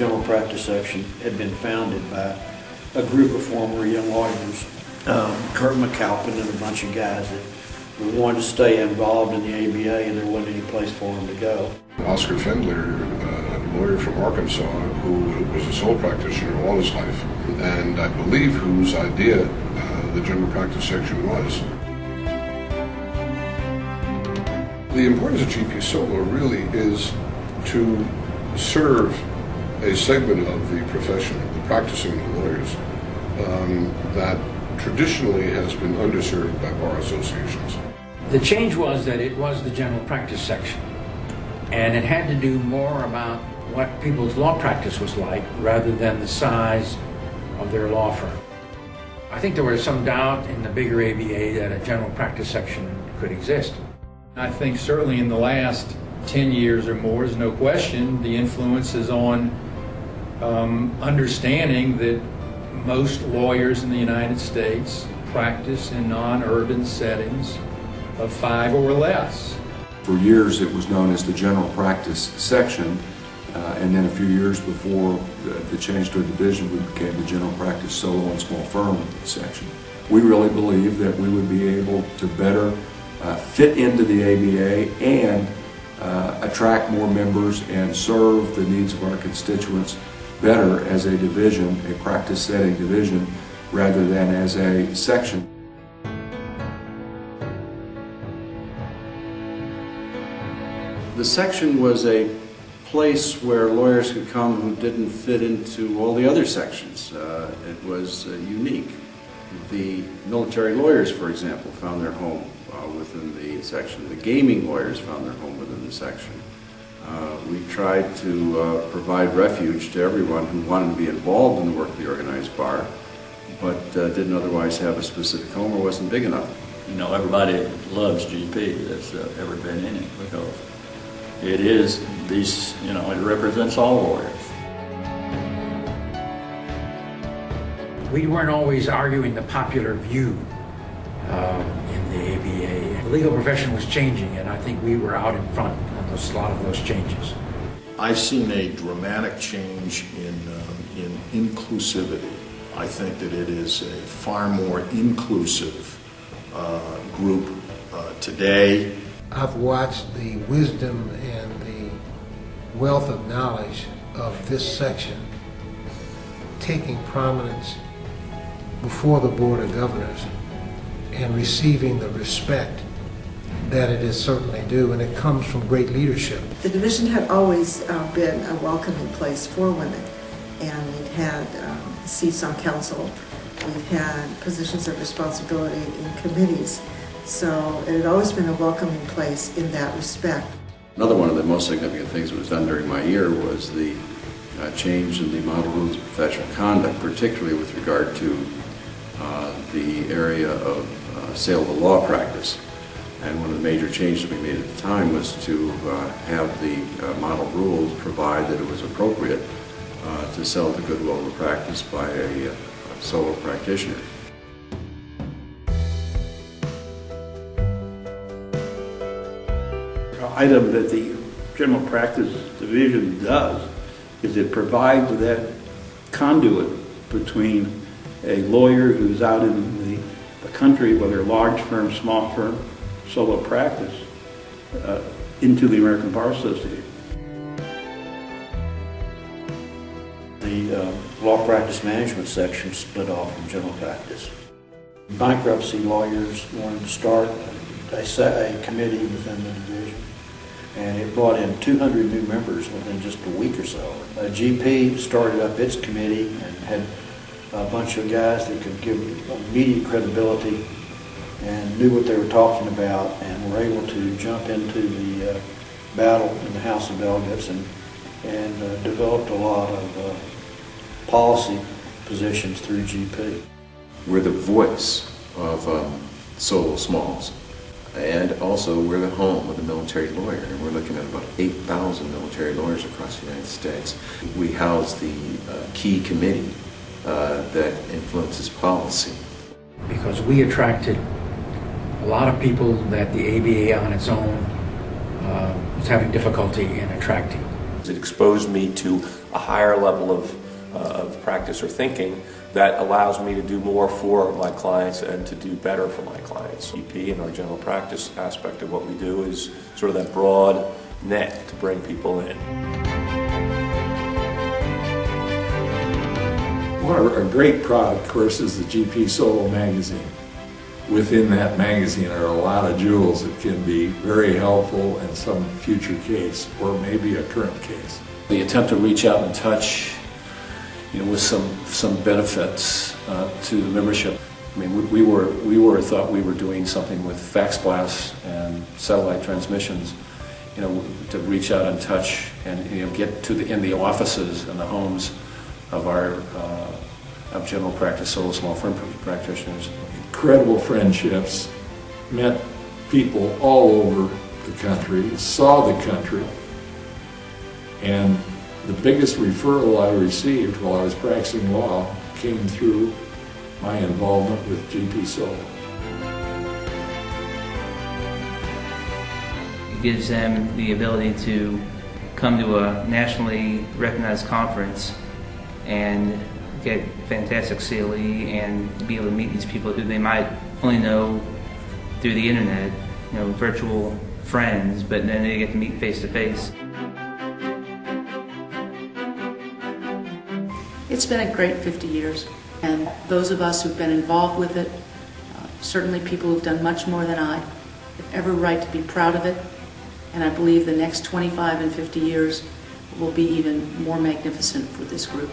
general practice section had been founded by a group of former young lawyers, Kurt McAlpin and a bunch of guys that wanted to stay involved in the ABA, and there wasn't any place for them to go. Oscar Fendler, a lawyer from Arkansas, who was a sole practitioner all his life, and I believe whose idea the general practice section was. The importance of GP Solo really is to serve a segment of the profession, the practicing lawyers, that traditionally has been underserved by bar associations. The change was that it was the general practice section, and it had to do more about what people's law practice was like rather than the size of their law firm. I think there was some doubt in the bigger ABA that a general practice section could exist. I think certainly in the last 10 years or more, there's no question, the influence is on understanding that most lawyers in the United States practice in non-urban settings of 5 or less. For years it was known as the general practice section, and then a few years before the change to a division, we became the general practice solo and small firm section. We really believe that we would be able to better fit into the ABA and attract more members and serve the needs of our constituents better as a division, a practice setting division, rather than as a section. The section was a place where lawyers could come who didn't fit into all the other sections. It was unique. The military lawyers, for example, found their home within the section. The gaming lawyers found their home within the section. We tried to provide refuge to everyone who wanted to be involved in the work of the organized bar, but didn't otherwise have a specific home or wasn't big enough. You know, everybody loves GP that's ever been in it, because it is these, you know, it represents all lawyers. We weren't always arguing the popular view in the ABA. The legal profession was changing, and I think we were out in front on a lot of those changes. I've seen a dramatic change in inclusivity. I think that it is a far more inclusive group today. I've watched the wisdom and the wealth of knowledge of this section taking prominence before the Board of Governors and receiving the respect that it is certainly due, and it comes from great leadership. The division had always been a welcoming place for women, and we've had seats on council, we've had positions of responsibility in committees, so it had always been a welcoming place in that respect. Another one of the most significant things that was done during my year was the change in the model rules of professional conduct, particularly with regard to the area of sale of the law practice. And one of the major changes we made at the time was to have the model rules provide that it was appropriate to sell the goodwill of the practice by a solo practitioner. The item that the general practice division does is it provides that conduit between a lawyer who's out in the country, whether large firm, small firm, solo practice, into the American Bar Association. The law practice management section split off from general practice. Bankruptcy lawyers wanted to start a committee within the division, and it brought in 200 new members within just a week or so. GP started up its committee and had a bunch of guys that could give immediate credibility and knew what they were talking about, and were able to jump into the battle in the House of Delegates and developed a lot of policy positions through GP. We're the voice of solo smalls, and also we're the home of the military lawyer, and we're looking at about 8,000 military lawyers across the United States. We house the key committee that influences policy. Because we attracted a lot of people that the ABA on its own was having difficulty in attracting. It exposed me to a higher level of practice or thinking that allows me to do more for my clients and to do better for my clients. GP and our general practice aspect of what we do is sort of that broad net to bring people in. Our great product, of course, is the GP Solo magazine. Within that magazine are a lot of jewels that can be very helpful in some future case or maybe a current case. The attempt to reach out and touch, with some benefits to the membership. I mean, we thought we were doing something with fax blasts and satellite transmissions, to reach out and touch and get to in the offices and the homes of our of general practice solo small firm practitioners. Incredible friendships, met people all over the country, saw the country, and the biggest referral I received while I was practicing law came through my involvement with GP Solo. It gives them the ability to come to a nationally recognized conference and get fantastic CLE and be able to meet these people who they might only know through the internet, virtual friends, but then they get to meet face to face. It's been a great 50 years, and those of us who've been involved with it, certainly people who've done much more than I, have every right to be proud of it, and I believe the next 25 and 50 years will be even more magnificent for this group.